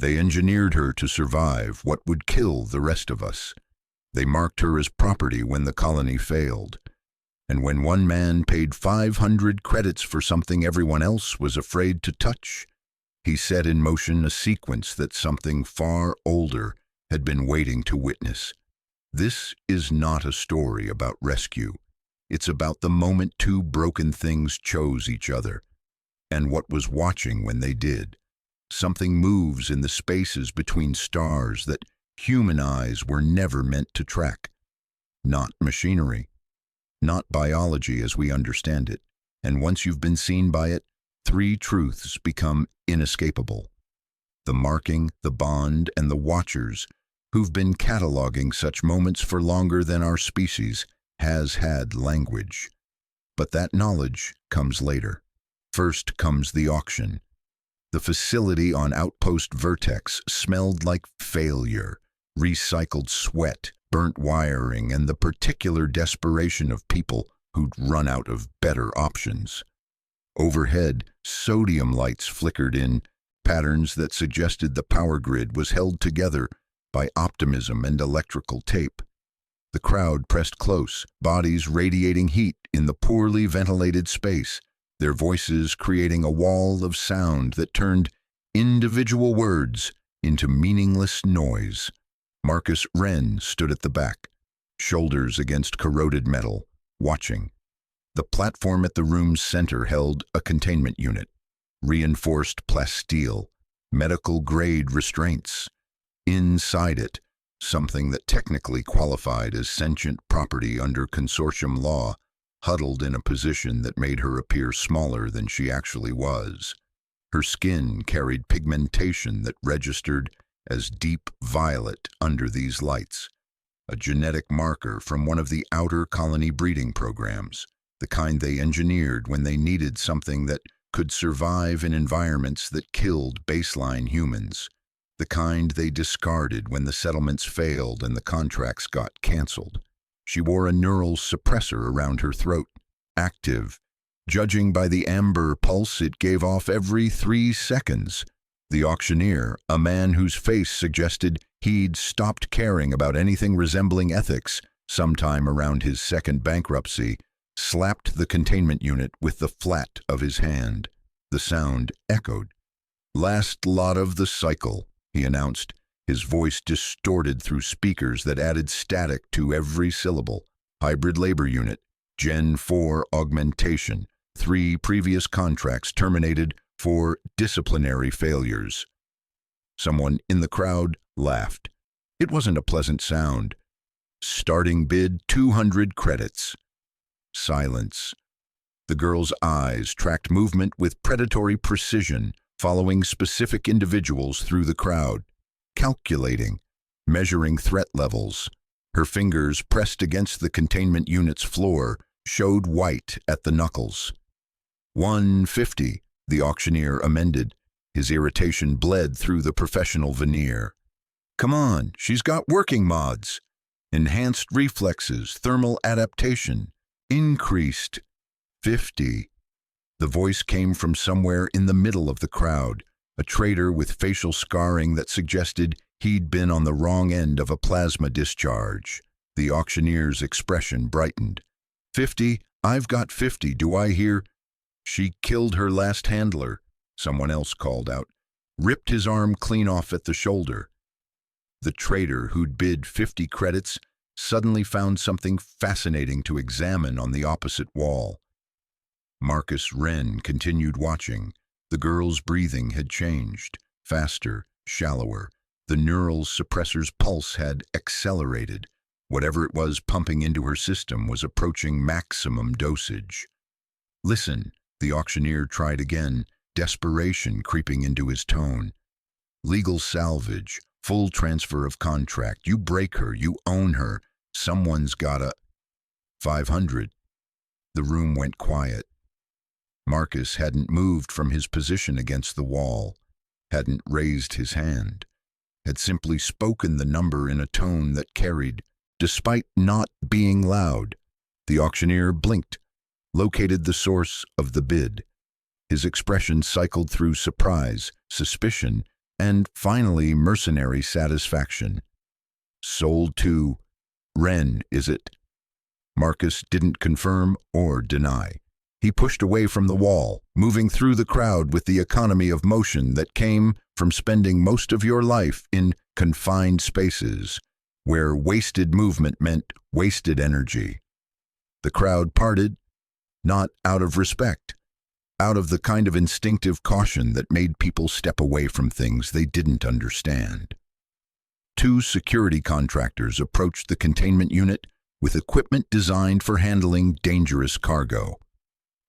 They engineered her to survive what would kill the rest of us. They marked her as property when the colony failed. And when one man paid 500 credits for something everyone else was afraid to touch, he set in motion a sequence that something far older had been waiting to witness. This is not a story about rescue. It's about the moment two broken things chose each other, and what was watching when they did. Something moves in the spaces between stars that human eyes were never meant to track. Not machinery, not biology as we understand it, and once you've been seen by it, three truths become inescapable. The marking, the bond, and the watchers, who've been cataloging such moments for longer than our species has had language. But that knowledge comes later. First comes the auction. The facility on Outpost Vertex smelled like failure, recycled sweat, burnt wiring, and the particular desperation of people who'd run out of better options. Overhead, sodium lights flickered in, patterns that suggested the power grid was held together by optimism and electrical tape. The crowd pressed close, bodies radiating heat in the poorly ventilated space, their voices creating a wall of sound that turned individual words into meaningless noise. Marcus Wren stood at the back, shoulders against corroded metal, watching. The platform at the room's center held a containment unit, reinforced plasteel, medical-grade restraints. Inside it, something that technically qualified as sentient property under consortium law, huddled in a position that made her appear smaller than she actually was. Her skin carried pigmentation that registered as deep violet under these lights, a genetic marker from one of the outer colony breeding programs, the kind they engineered when they needed something that could survive in environments that killed baseline humans, the kind they discarded when the settlements failed and the contracts got canceled. She wore a neural suppressor around her throat, active, judging by the amber pulse it gave off every 3 seconds. The auctioneer, a man whose face suggested he'd stopped caring about anything resembling ethics sometime around his second bankruptcy, slapped the containment unit with the flat of his hand. The sound echoed. "Last lot of the cycle," he announced, his voice distorted through speakers that added static to every syllable. "Hybrid labor unit, Gen 4 augmentation. 3 previous contracts terminated for disciplinary failures." Someone in the crowd laughed. It wasn't a pleasant sound. "Starting bid 200 credits. Silence. The girl's eyes tracked movement with predatory precision, following specific individuals through the crowd, calculating, measuring threat levels. Her fingers, pressed against the containment unit's floor, showed white at the knuckles. 150, the auctioneer amended. His irritation bled through the professional veneer. "Come on, she's got working mods. Enhanced reflexes, thermal adaptation. Increased 50. The voice came from somewhere in the middle of the crowd, a trader with facial scarring that suggested he'd been on the wrong end of a plasma discharge. The auctioneer's expression brightened. 50? I've got 50, do I hear? She killed her last handler, someone else called out, ripped his arm clean off at the shoulder. The trader who'd bid 50 credits suddenly found something fascinating to examine on the opposite wall. Marcus Wren continued watching. The girl's breathing had changed, faster, shallower. The neural suppressor's pulse had accelerated. Whatever it was pumping into her system was approaching maximum dosage. "Listen," the auctioneer tried again, desperation creeping into his tone. "Legal salvage, full transfer of contract. You break her, you own her. Someone's gotta..." 500. The room went quiet. Marcus hadn't moved from his position against the wall, hadn't raised his hand, had simply spoken the number in a tone that carried, despite not being loud. The auctioneer blinked, located the source of the bid. His expression cycled through surprise, suspicion, and finally mercenary satisfaction. Sold to Ren, is it? Marcus didn't confirm or deny. He pushed away from the wall, moving through the crowd with the economy of motion that came from spending most of your life in confined spaces, where wasted movement meant wasted energy. The crowd parted, not out of respect, out of the kind of instinctive caution that made people step away from things they didn't understand. Two security contractors approached the containment unit with equipment designed for handling dangerous cargo.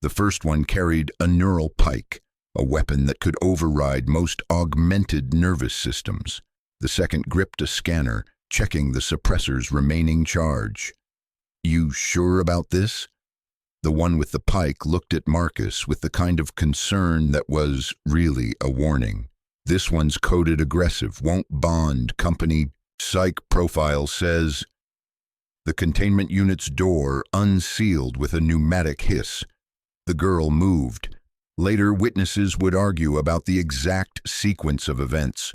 The first one carried a neural pike, a weapon that could override most augmented nervous systems. The second gripped a scanner, checking the suppressor's remaining charge. "You sure about this?" The one with the pike looked at Marcus with the kind of concern that was really a warning. "This one's coded aggressive, won't bond, company psych profile says." The containment unit's door unsealed with a pneumatic hiss. The girl moved. Later, witnesses would argue about the exact sequence of events.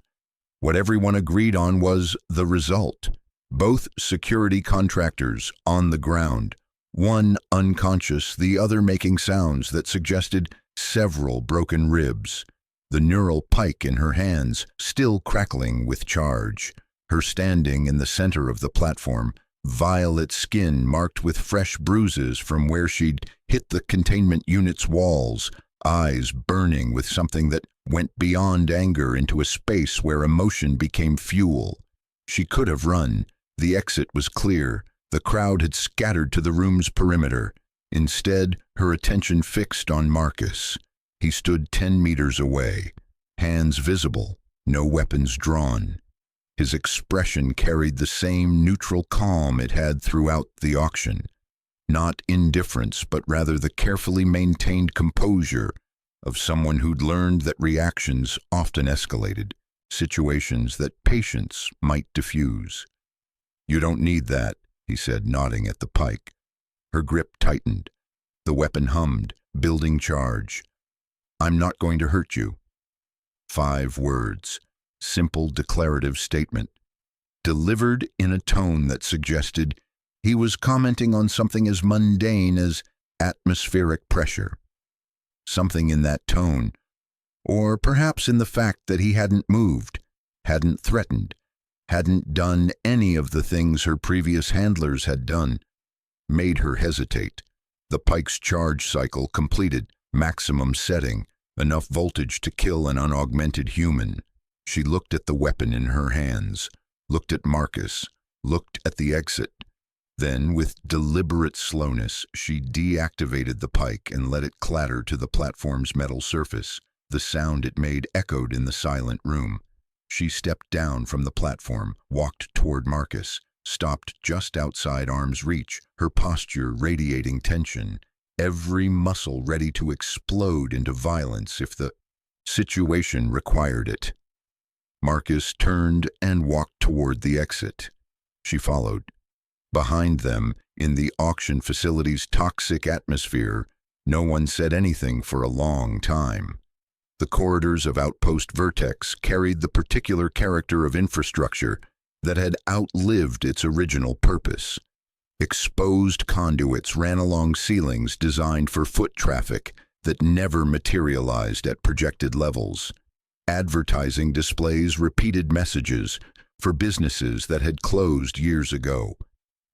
What everyone agreed on was the result. Both security contractors on the ground, one unconscious, the other making sounds that suggested several broken ribs. The neural pike in her hands, still crackling with charge. Her standing in the center of the platform, violet skin marked with fresh bruises from where she'd hit the containment unit's walls, eyes burning with something that went beyond anger into a space where emotion became fuel. She could have run. The exit was clear. The crowd had scattered to the room's perimeter. Instead, her attention fixed on Marcus. He stood 10 meters away, hands visible, no weapons drawn. His expression carried the same neutral calm it had throughout the auction. Not indifference, but rather the carefully maintained composure of someone who'd learned that reactions often escalated, situations that patience might diffuse. "You don't need that," he said, nodding at the pike. Her grip tightened. The weapon hummed, building charge. "I'm not going to hurt you." 5 words. Simple declarative statement, delivered in a tone that suggested he was commenting on something as mundane as atmospheric pressure. Something in that tone, or perhaps in the fact that he hadn't moved, hadn't threatened, hadn't done any of the things her previous handlers had done, made her hesitate. The pike's charge cycle completed, maximum setting, enough voltage to kill an unaugmented human. She looked at the weapon in her hands, looked at Marcus, looked at the exit. Then, with deliberate slowness, she deactivated the pike and let it clatter to the platform's metal surface. The sound it made echoed in the silent room. She stepped down from the platform, walked toward Marcus, stopped just outside arm's reach, her posture radiating tension, every muscle ready to explode into violence if the situation required it. Marcus turned and walked toward the exit. She followed. Behind them, in the auction facility's toxic atmosphere, no one said anything for a long time. The corridors of Outpost Vertex carried the particular character of infrastructure that had outlived its original purpose. Exposed conduits ran along ceilings designed for foot traffic that never materialized at projected levels. Advertising displays repeated messages for businesses that had closed years ago.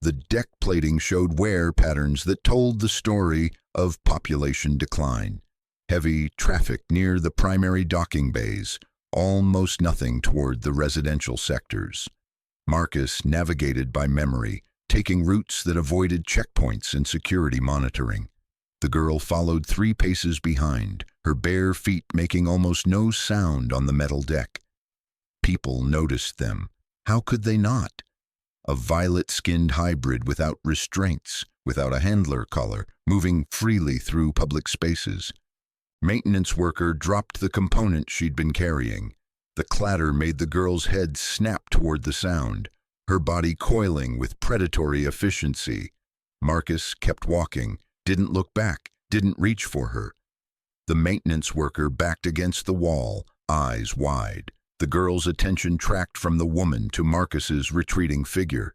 The deck plating showed wear patterns that told the story of population decline. Heavy traffic near the primary docking bays, almost nothing toward the residential sectors. Marcus navigated by memory, taking routes that avoided checkpoints and security monitoring. The girl followed 3 paces behind, her bare feet making almost no sound on the metal deck. People noticed them. How could they not? A violet-skinned hybrid without restraints, without a handler collar, moving freely through public spaces. Maintenance worker dropped the component she'd been carrying. The clatter made the girl's head snap toward the sound, her body coiling with predatory efficiency. Marcus kept walking, didn't look back, didn't reach for her. The maintenance worker backed against the wall, eyes wide. The girl's attention tracked from the woman to Marcus's retreating figure.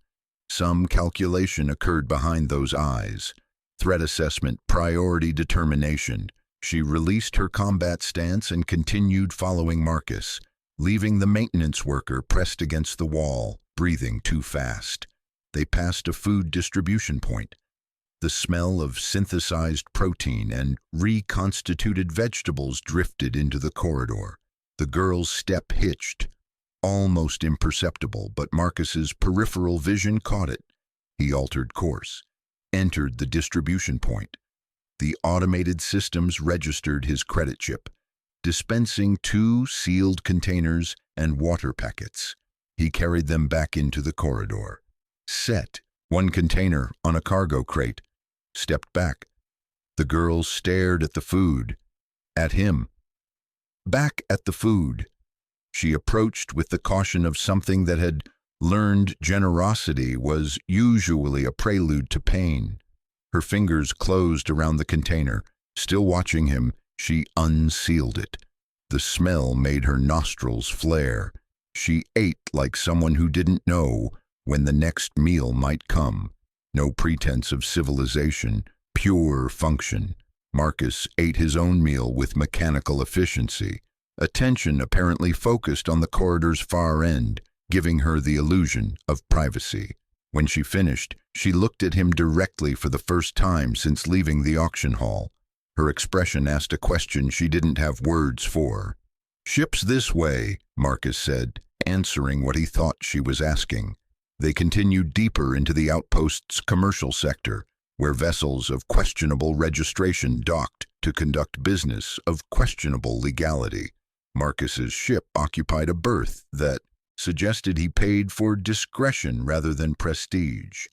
Some calculation occurred behind those eyes. Threat assessment, priority determination. She released her combat stance and continued following Marcus, leaving the maintenance worker pressed against the wall, breathing too fast. They passed a food distribution point. The smell of synthesized protein and reconstituted vegetables drifted into the corridor. The girl's step hitched, almost imperceptible, but Marcus's peripheral vision caught it. He altered course, entered the distribution point. The automated systems registered his credit chip, dispensing 2 sealed containers and water packets. He carried them back into the corridor. Set 1 container on a cargo crate. Stepped back. The girl stared at the food. At him. Back at the food. She approached with the caution of something that had learned generosity was usually a prelude to pain. Her fingers closed around the container. Still watching him, she unsealed it. The smell made her nostrils flare. She ate like someone who didn't know when the next meal might come. No pretense of civilization, pure function. Marcus ate his own meal with mechanical efficiency, attention apparently focused on the corridor's far end, giving her the illusion of privacy. When she finished, she looked at him directly for the first time since leaving the auction hall. Her expression asked a question she didn't have words for. "Ships this way," Marcus said, answering what he thought she was asking. They continued deeper into the outpost's commercial sector, where vessels of questionable registration docked to conduct business of questionable legality. Marcus's ship occupied a berth that suggested he paid for discretion rather than prestige.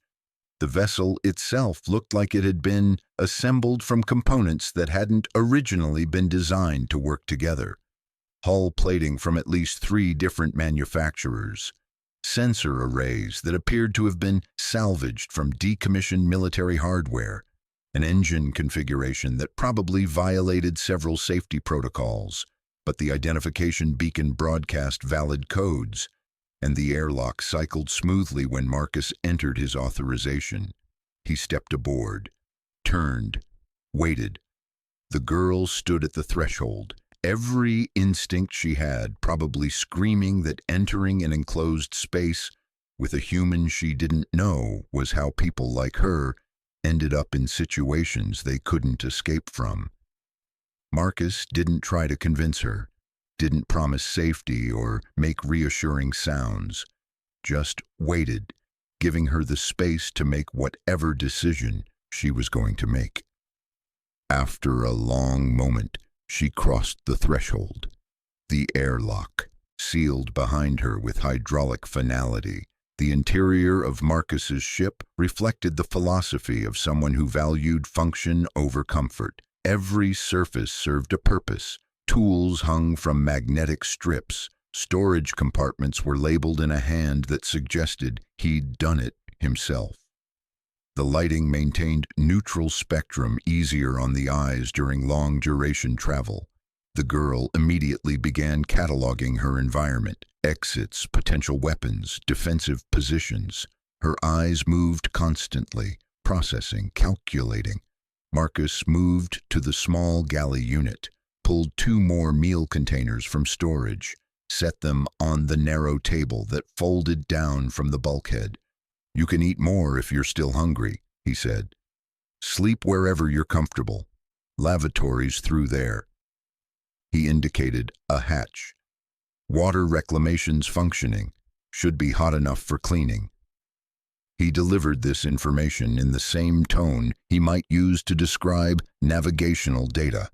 The vessel itself looked like it had been assembled from components that hadn't originally been designed to work together. Hull plating from at least 3 different manufacturers. Sensor arrays that appeared to have been salvaged from decommissioned military hardware, an engine configuration that probably violated several safety protocols, but the identification beacon broadcast valid codes, and the airlock cycled smoothly when Marcus entered his authorization. He stepped aboard, turned, waited. The girl stood at the threshold, every instinct she had probably screaming that entering an enclosed space with a human she didn't know was how people like her ended up in situations they couldn't escape from. Marcus didn't try to convince her, didn't promise safety or make reassuring sounds, just waited, giving her the space to make whatever decision she was going to make. After a long moment, she crossed the threshold. The airlock sealed behind her with hydraulic finality. The interior of Marcus's ship reflected the philosophy of someone who valued function over comfort. Every surface served a purpose. Tools hung from magnetic strips. Storage compartments were labeled in a hand that suggested he'd done it himself. The lighting maintained neutral spectrum, easier on the eyes during long-duration travel. The girl immediately began cataloging her environment, exits, potential weapons, defensive positions. Her eyes moved constantly, processing, calculating. Marcus moved to the small galley unit, pulled 2 more meal containers from storage, set them on the narrow table that folded down from the bulkhead. "You can eat more if you're still hungry," he said. "Sleep wherever you're comfortable. Lavatories through there." He indicated a hatch. "Water reclamation's functioning. Should be hot enough for cleaning." He delivered this information in the same tone he might use to describe navigational data.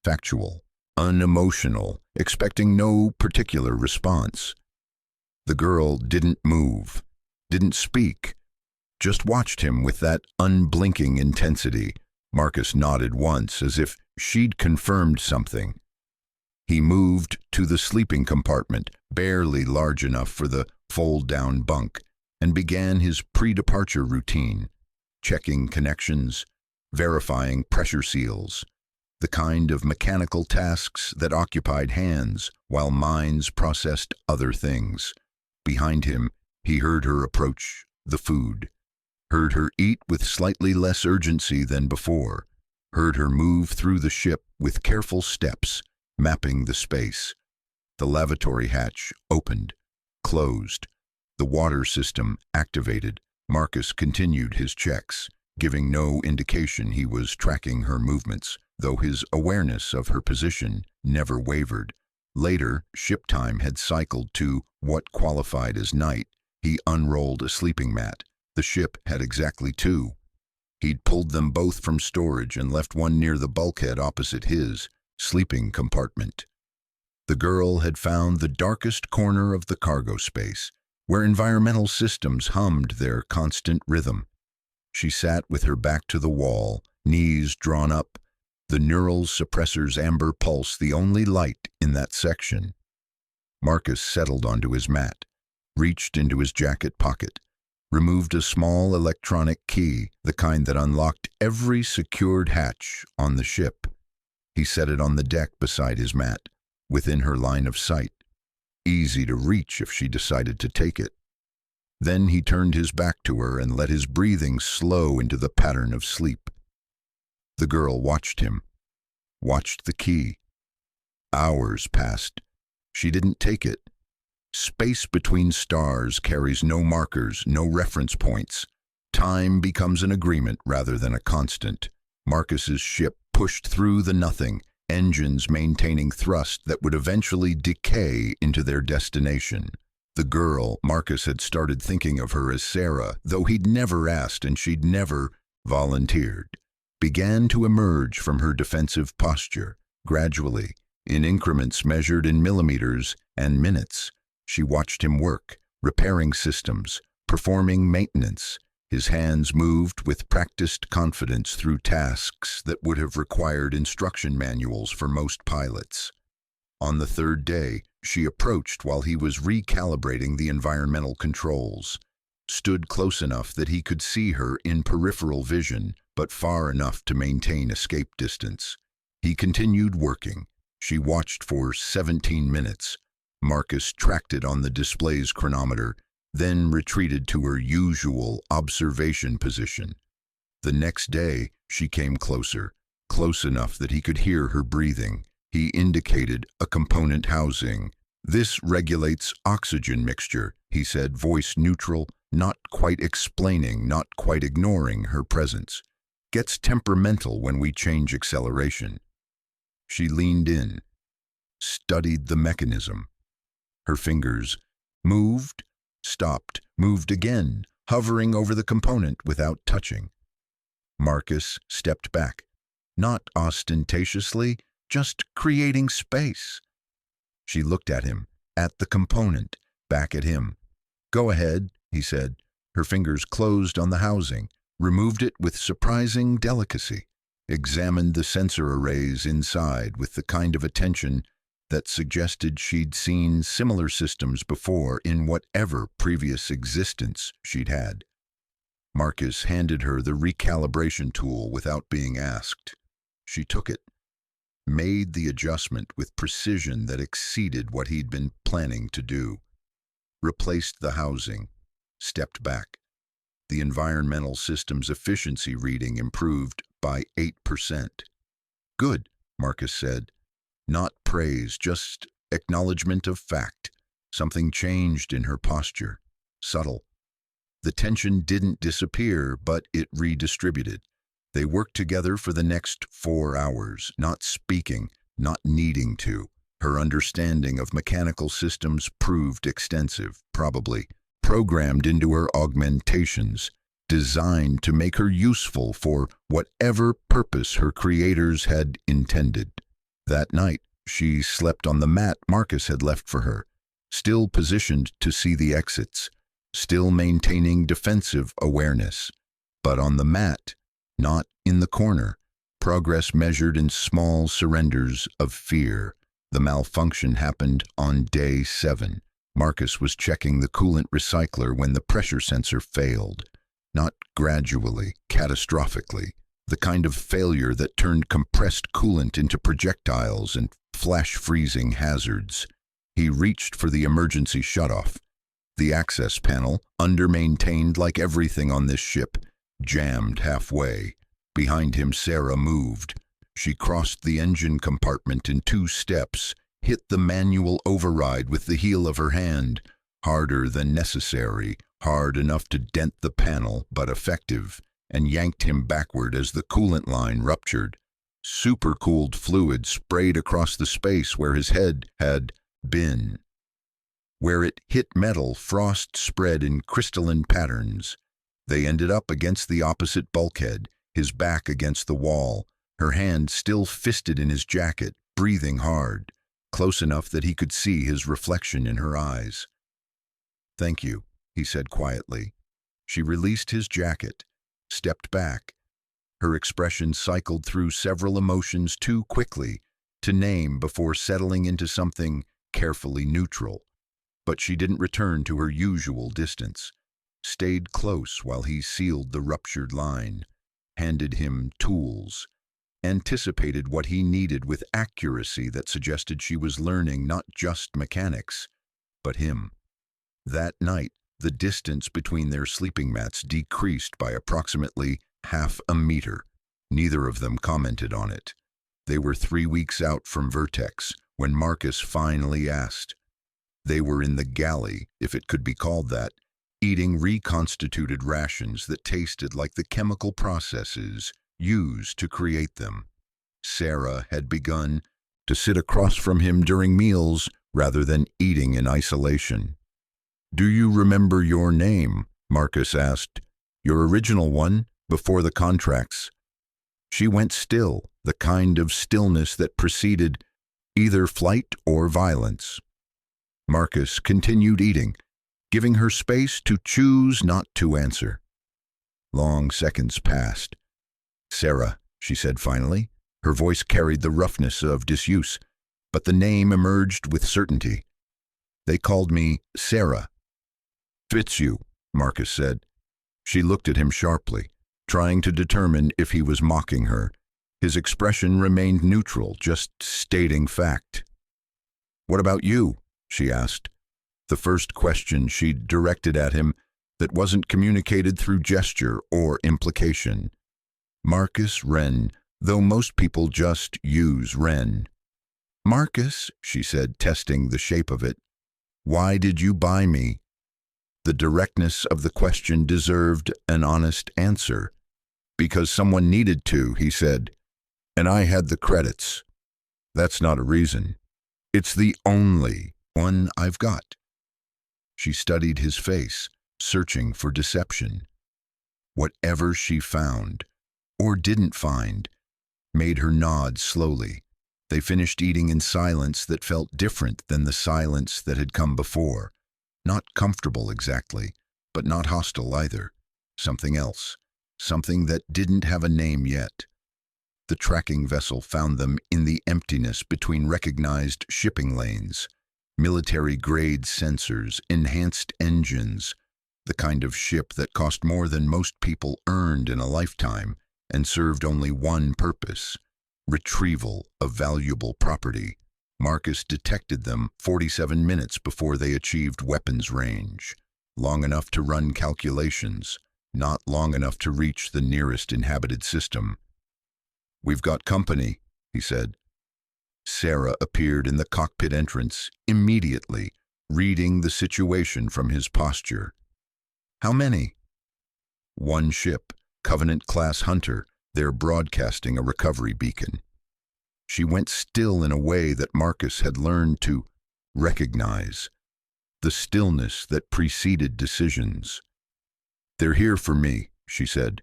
Factual, unemotional, expecting no particular response. The girl didn't move, didn't speak, just watched him with that unblinking intensity. Marcus nodded once, as if she'd confirmed something. He moved to the sleeping compartment, barely large enough for the fold-down bunk, and began his pre-departure routine, checking connections, verifying pressure seals. the kind of mechanical tasks that occupied hands while minds processed other things. Behind him, he heard her approach the food, heard her eat with slightly less urgency than before, heard her move through the ship with careful steps, mapping the space. The lavatory hatch opened, closed, the water system activated. Marcus continued his checks, giving no indication he was tracking her movements, though his awareness of her position never wavered. Later, ship time had cycled to what qualified as night. He unrolled a sleeping mat. The ship had exactly two. He'd pulled them both from storage and left one near the bulkhead opposite his sleeping compartment. The girl had found the darkest corner of the cargo space, where environmental systems hummed their constant rhythm. She sat with her back to the wall, knees drawn up, the neural suppressor's amber pulse the only light in that section. Marcus settled onto his mat, reached into his jacket pocket, removed a small electronic key, the kind that unlocked every secured hatch on the ship. He set it on the deck beside his mat, within her line of sight, easy to reach if she decided to take it. Then he turned his back to her and let his breathing slow into the pattern of sleep. The girl watched him, watched the key. Hours passed. She didn't take it. Space between stars carries no markers, no reference points. Time becomes an agreement rather than a constant. Marcus's ship pushed through the nothing, engines maintaining thrust that would eventually decay into their destination. The girl, Marcus had started thinking of her as Sarah, though he'd never asked and she'd never volunteered, began to emerge from her defensive posture. Gradually, in increments measured in millimeters and minutes, she watched him work, repairing systems, performing maintenance. His hands moved with practiced confidence through tasks that would have required instruction manuals for most pilots. On the third day, she approached while he was recalibrating the environmental controls, stood close enough that he could see her in peripheral vision, but far enough to maintain escape distance. He continued working. She watched for 17 minutes. Marcus tracked it on the display's chronometer, then retreated to her usual observation position. The next day, she came closer, close enough that he could hear her breathing. He indicated a component housing. "This regulates oxygen mixture," he said, voice neutral, not quite explaining, not quite ignoring her presence. "Gets temperamental when we change acceleration." She leaned in, studied the mechanism. Her fingers moved, stopped, moved again, hovering over the component without touching. Marcus stepped back, not ostentatiously, just creating space. She looked at him, at the component, back at him. "Go ahead," he said. Her fingers closed on the housing, removed it with surprising delicacy, examined the sensor arrays inside with the kind of attention that suggested she'd seen similar systems before in whatever previous existence she'd had. Marcus handed her the recalibration tool without being asked. She took it, made the adjustment with precision that exceeded what he'd been planning to do, replaced the housing, stepped back. The environmental system's efficiency reading improved by 8%. "Good," Marcus said. Not praise, just acknowledgement of fact. Something changed in her posture, subtle. The tension didn't disappear, but it redistributed. They worked together for the next 4 hours, not speaking, not needing to. Her understanding of mechanical systems proved extensive, probably programmed into her augmentations, designed to make her useful for whatever purpose her creators had intended. That night, she slept on the mat Marcus had left for her, still positioned to see the exits, still maintaining defensive awareness. But on the mat, not in the corner, progress measured in small surrenders of fear. The malfunction happened on day 7. Marcus was checking the coolant recycler when the pressure sensor failed. Not gradually, catastrophically. the kind of failure that turned compressed coolant into projectiles and flash-freezing hazards. He reached for the emergency shutoff. The access panel, under-maintained like everything on this ship, jammed halfway. Behind him, Sarah moved. She crossed the engine compartment in 2 steps, hit the manual override with the heel of her hand, harder than necessary, hard enough to dent the panel, but effective, and yanked him backward as the coolant line ruptured. Supercooled fluid sprayed across the space where his head had been. Where it hit metal, frost spread in crystalline patterns. They ended up against the opposite bulkhead, his back against the wall, her hand still fisted in his jacket, breathing hard, close enough that he could see his reflection in her eyes. "Thank you," he said quietly. She released his jacket, stepped back. Her expression cycled through several emotions too quickly to name before settling into something carefully neutral. But she didn't return to her usual distance, stayed close while he sealed the ruptured line, handed him tools, anticipated what he needed with accuracy that suggested she was learning not just mechanics, but him. That night, the distance between their sleeping mats decreased by approximately half a meter. Neither of them commented on it. They were 3 weeks out from Vertex when Marcus finally asked. They were in the galley, if it could be called that, eating reconstituted rations that tasted like the chemical processes used to create them. Sarah had begun to sit across from him during meals rather than eating in isolation. "Do you remember your name?" Marcus asked. "Your original one, before the contracts." She went still, the kind of stillness that preceded either flight or violence. Marcus continued eating, giving her space to choose not to answer. Long seconds passed. "Sarah," she said finally. Her voice carried the roughness of disuse, but the name emerged with certainty. "They called me Sarah." "Fits you," Marcus said. She looked at him sharply, trying to determine if he was mocking her. His expression remained neutral, just stating fact. "What about you?" she asked, the first question she'd directed at him that wasn't communicated through gesture or implication. Marcus Wren, though most people just use Wren. "Marcus," she said, testing the shape of it, "why did you buy me?" The directness of the question deserved an honest answer. "Because someone needed to," he said, "and I had the credits." "That's not a reason. It's the only one I've got." She studied his face, searching for deception. Whatever she found, or didn't find, made her nod slowly. They finished eating in silence that felt different than the silence that had come before. Not comfortable exactly, but not hostile either. Something else. Something that didn't have a name yet. The tracking vessel found them in the emptiness between recognized shipping lanes. Military-grade sensors, enhanced engines, the kind of ship that cost more than most people earned in a lifetime and served only one purpose: retrieval of valuable property. Marcus detected them 47 minutes before they achieved weapons range, long enough to run calculations, not long enough to reach the nearest inhabited system. "We've got company," he said. Sarah appeared in the cockpit entrance immediately, reading the situation from his posture. "How many?" "One ship, Covenant-class Hunter. They're broadcasting a recovery beacon." She went still in a way that Marcus had learned to recognize, the stillness that preceded decisions. "They're here for me," she said.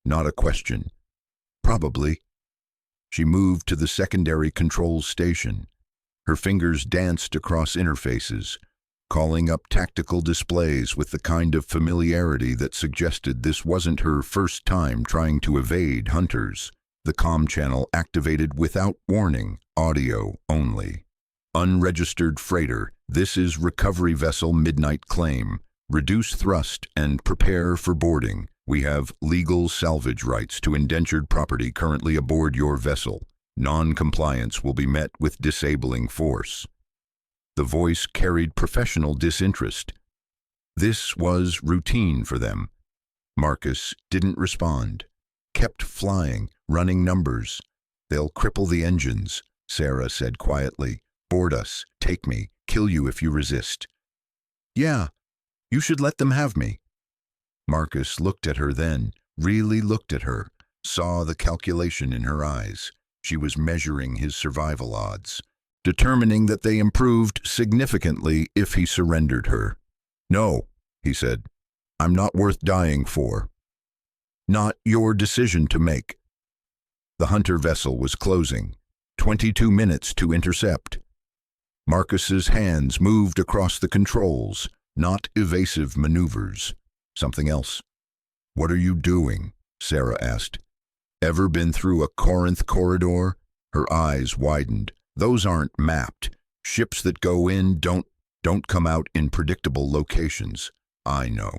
"Not a question." "Probably." She moved to the secondary controls station. Her fingers danced across interfaces, calling up tactical displays with the kind of familiarity that suggested this wasn't her first time trying to evade hunters. The comm channel activated without warning, audio only. "Unregistered freighter, this is recovery vessel Midnight Claim. Reduce thrust and prepare for boarding. We have legal salvage rights to indentured property currently aboard your vessel. Non-compliance will be met with disabling force. The voice carried professional disinterest. This was routine for them. Marcus didn't respond. Kept flying, running numbers. They'll cripple the engines, Sarah said quietly. Board us, take me, kill you if you resist. Yeah, you should let them have me. Marcus looked at her then, really looked at her, saw the calculation in her eyes. She was measuring his survival odds, determining that they improved significantly if he surrendered her. No, he said, I'm not worth dying for. Not your decision to make. The hunter vessel was closing. 22 minutes to intercept. Marcus's hands moved across the controls, not evasive maneuvers. Something else. What are you doing? Sarah asked. Ever been through a Corinth corridor? Her eyes widened. Those aren't mapped. Ships that go in don't come out in predictable locations. I know.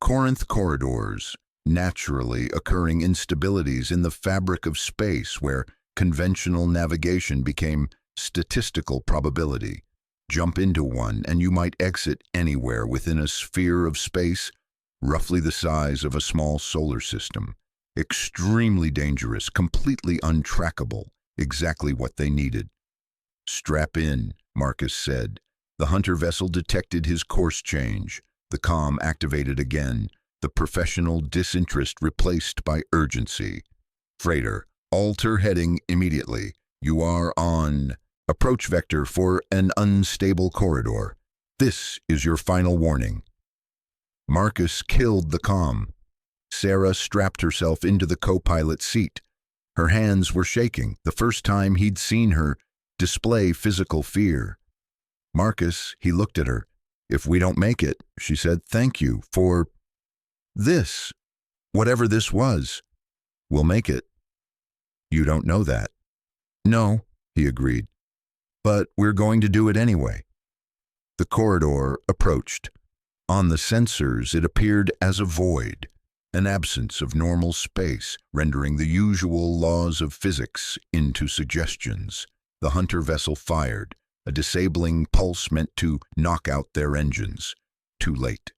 Corinth corridors, naturally occurring instabilities in the fabric of space where conventional navigation became statistical probability. Jump into one and you might exit anywhere within a sphere of space roughly the size of a small solar system. Extremely dangerous, completely untrackable, exactly what they needed. Strap in, Marcus said. The hunter vessel detected his course change. The comm activated again, the professional disinterest replaced by urgency. Freighter, alter heading immediately. You are on approach vector for an unstable corridor. This is your final warning. Marcus killed the comm. Sarah strapped herself into the co-pilot seat. Her hands were shaking, the first time he'd seen her display physical fear. Marcus, he looked at her. If we don't make it, she said, thank you for this. Whatever this was, we'll make it. You don't know that. No, he agreed. But we're going to do it anyway. The corridor approached. On the sensors, it appeared as a void, an absence of normal space, rendering the usual laws of physics into suggestions. The hunter vessel fired. A disabling pulse meant to knock out their engines. Too late.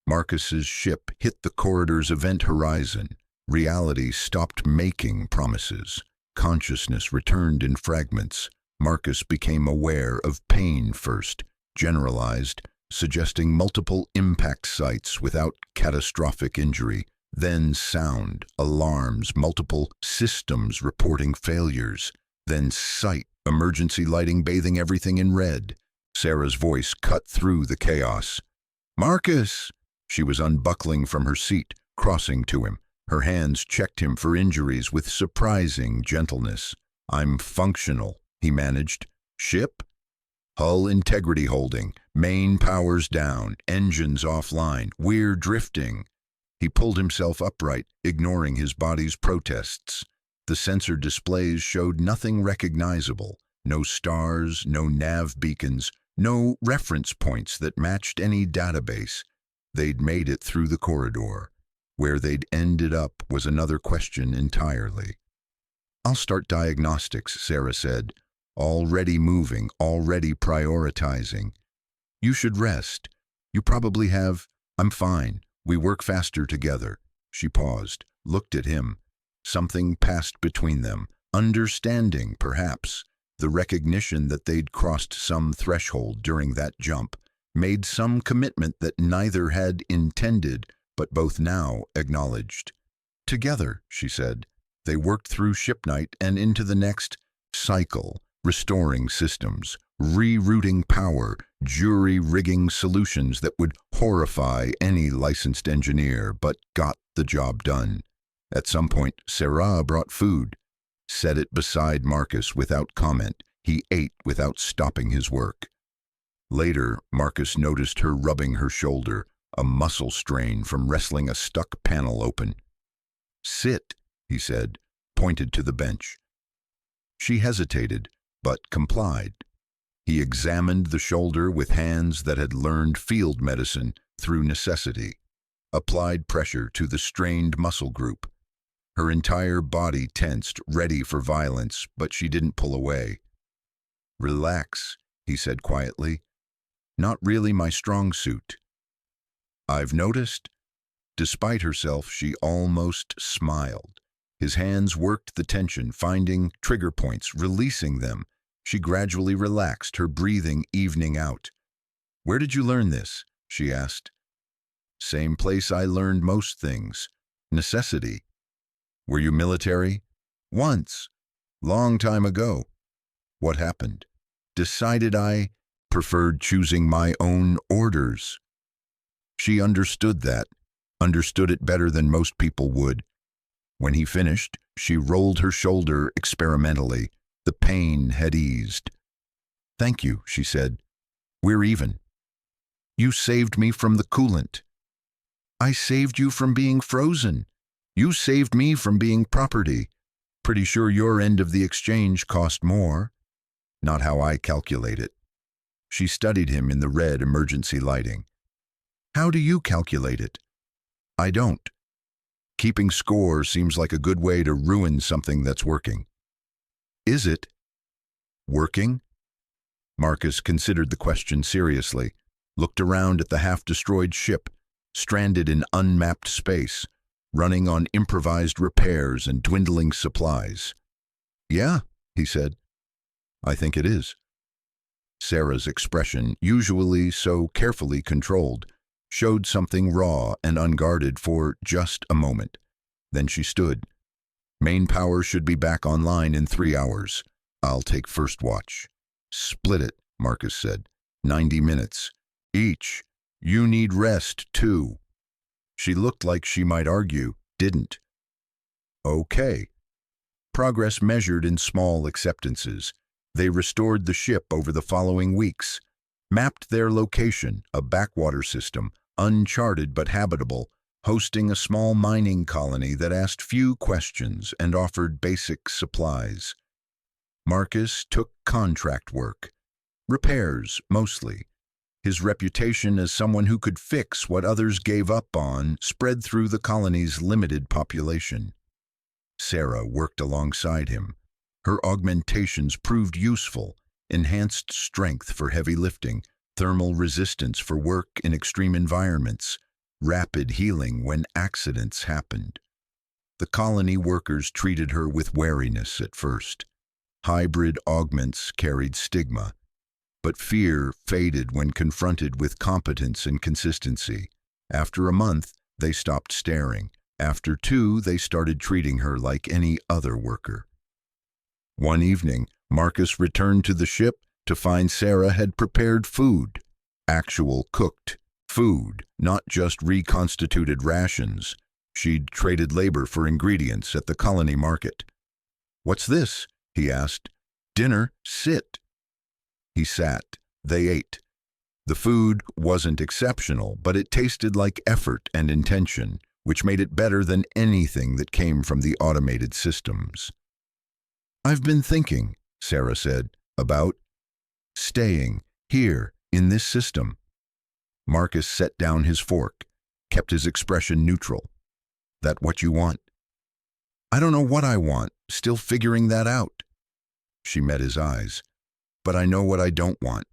Marcus's ship hit the corridor's event horizon. Reality stopped making promises. Consciousness returned in fragments. Marcus became aware of pain first, generalized, suggesting multiple impact sites without catastrophic injury. Then sound, alarms, multiple systems reporting failures. Then sight, emergency lighting bathing everything in red. Sarah's voice cut through the chaos. Marcus! She was unbuckling from her seat, crossing to him. Her hands checked him for injuries with surprising gentleness. I'm functional, he managed. Ship? Hull integrity holding, main powers down, engines offline, we're drifting. He pulled himself upright, ignoring his body's protests. The sensor displays showed nothing recognizable. No stars, no nav beacons, no reference points that matched any database. They'd made it through the corridor. Where they'd ended up was another question entirely. I'll start diagnostics, Sarah said. Already moving, already prioritizing. You should rest. You probably have. I'm fine. We work faster together. She paused, looked at him. Something passed between them. Understanding, perhaps. The recognition that they'd crossed some threshold during that jump. Made some commitment that neither had intended, but both now acknowledged. Together, she said. They worked through ship night and into the next cycle. Restoring systems, rerouting power, jury-rigging solutions that would horrify any licensed engineer, but got the job done. At some point, Sarah brought food. Set it beside Marcus without comment. He ate without stopping his work. Later, Marcus noticed her rubbing her shoulder, a muscle strain from wrestling a stuck panel open. Sit, he said, pointed to the bench. She hesitated, but complied. He examined the shoulder with hands that had learned field medicine through necessity. applied pressure to the strained muscle group. Her entire body tensed, ready for violence, but she didn't pull away. "Relax," he said quietly. "Not really my strong suit." "I've noticed." Despite herself, she almost smiled. His hands worked the tension, finding trigger points, releasing them. She gradually relaxed, her breathing evening out. "Where did you learn this?" she asked. "Same place I learned most things. Necessity." "Were you military?" "Once. Long time ago." "What happened?" "Decided I preferred choosing my own orders." She understood that, understood it better than most people would. When he finished, she rolled her shoulder experimentally. The pain had eased. "Thank you," she said. "We're even." "You saved me from the coolant." "I saved you from being frozen. You saved me from being property. Pretty sure your end of the exchange cost more." "Not how I calculate it." She studied him in the red emergency lighting. "How do you calculate it?" "I don't. Keeping score seems like a good way to ruin something that's working." "Is it working?" Marcus considered the question seriously, looked around at the half-destroyed ship, stranded in unmapped space, running on improvised repairs and dwindling supplies. "Yeah," he said. "I think it is." Sarah's expression, usually so carefully controlled, showed something raw and unguarded for just a moment. Then she stood. "Main power should be back online in 3 hours. I'll take first watch." "Split it," Marcus said. 90 minutes. Each. You need rest, too." She looked like she might argue, didn't. "Okay." Progress measured in small acceptances. They restored the ship over the following weeks, mapped their location, a backwater system, uncharted but habitable, hosting a small mining colony that asked few questions and offered basic supplies. Marcus took contract work. Repairs, mostly. His reputation as someone who could fix what others gave up on spread through the colony's limited population. Sarah worked alongside him. Her augmentations proved useful, enhanced strength for heavy lifting, thermal resistance for work in extreme environments, rapid healing when accidents happened. The colony workers treated her with wariness at first. Hybrid augments carried stigma, but fear faded when confronted with competence and consistency. After a month, they stopped staring. After 2, they started treating her like any other worker. One evening, Marcus returned to the ship to find Sarah had prepared food. Actual cooked food, not just reconstituted rations. She'd traded labor for ingredients at the colony market. "What's this?" he asked. "Dinner, sit." He sat. They ate. The food wasn't exceptional, but it tasted like effort and intention, which made it better than anything that came from the automated systems. "I've been thinking," Sarah said, "about staying here in this system." Marcus set down his fork, kept his expression neutral. "That what you want?" "I don't know what I want, still figuring that out." She met his eyes. "But I know what I don't want.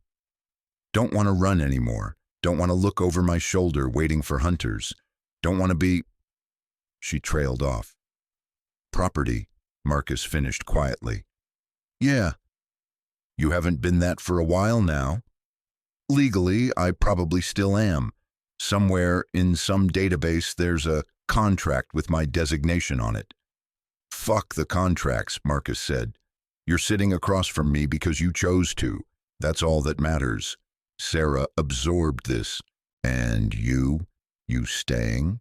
Don't want to run anymore. Don't want to look over my shoulder waiting for hunters. Don't want to be—" She trailed off. "Property," Marcus finished quietly. "Yeah. You haven't been that for a while now." "Legally, I probably still am. Somewhere in some database there's a contract with my designation on it." "Fuck the contracts," Marcus said. "You're sitting across from me because you chose to. That's all that matters." Sarah absorbed this. "And you staying?"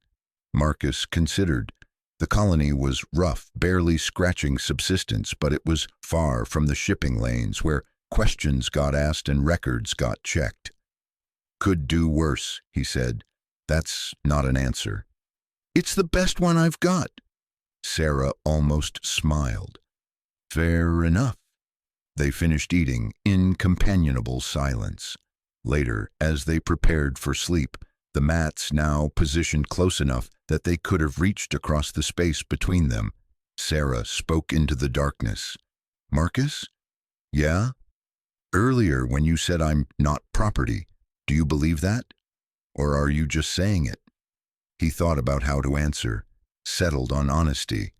Marcus considered. The colony was rough, barely scratching subsistence, but it was far from the shipping lanes where questions got asked and records got checked. "Could do worse," he said. "That's not an answer." "It's the best one I've got." Sarah almost smiled. "Fair enough." They finished eating in companionable silence. Later, as they prepared for sleep, the mats now positioned close enough that they could have reached across the space between them. Sarah spoke into the darkness. "Marcus? Yeah? Earlier when you said I'm not property, do you believe that? Or are you just saying it?" He thought about how to answer, settled on honesty.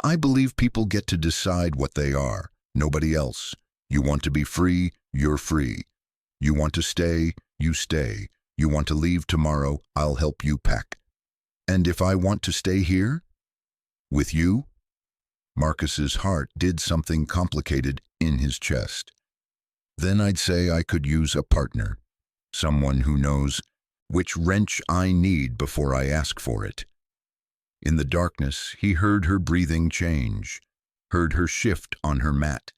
"I believe people get to decide what they are, nobody else. You want to be free, you're free. You want to stay, you stay. You want to leave tomorrow, I'll help you pack. And if I want to stay here? With you?" Marcus's heart did something complicated in his chest. "Then I'd say I could use a partner, someone who knows which wrench I need before I ask for it." In the darkness, he heard her breathing change, heard her shift on her mat,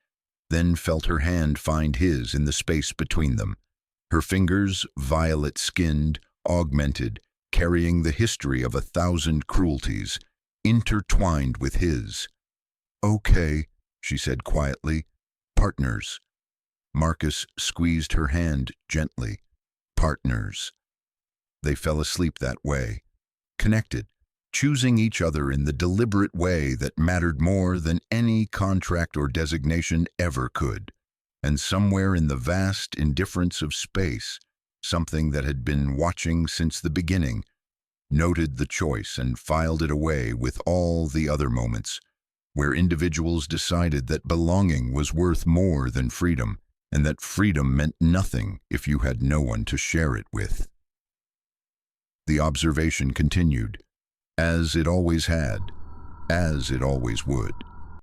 then felt her hand find his in the space between them. Her fingers, violet-skinned, augmented, carrying the history of 1,000 cruelties, intertwined with his. "Okay," she said quietly. "Partners." Marcus squeezed her hand gently. Partners. They fell asleep that way, connected, choosing each other in the deliberate way that mattered more than any contract or designation ever could. And somewhere in the vast indifference of space, something that had been watching since the beginning, noted the choice and filed it away with all the other moments, where individuals decided that belonging was worth more than freedom, and that freedom meant nothing if you had no one to share it with. The observation continued, as it always had, as it always would.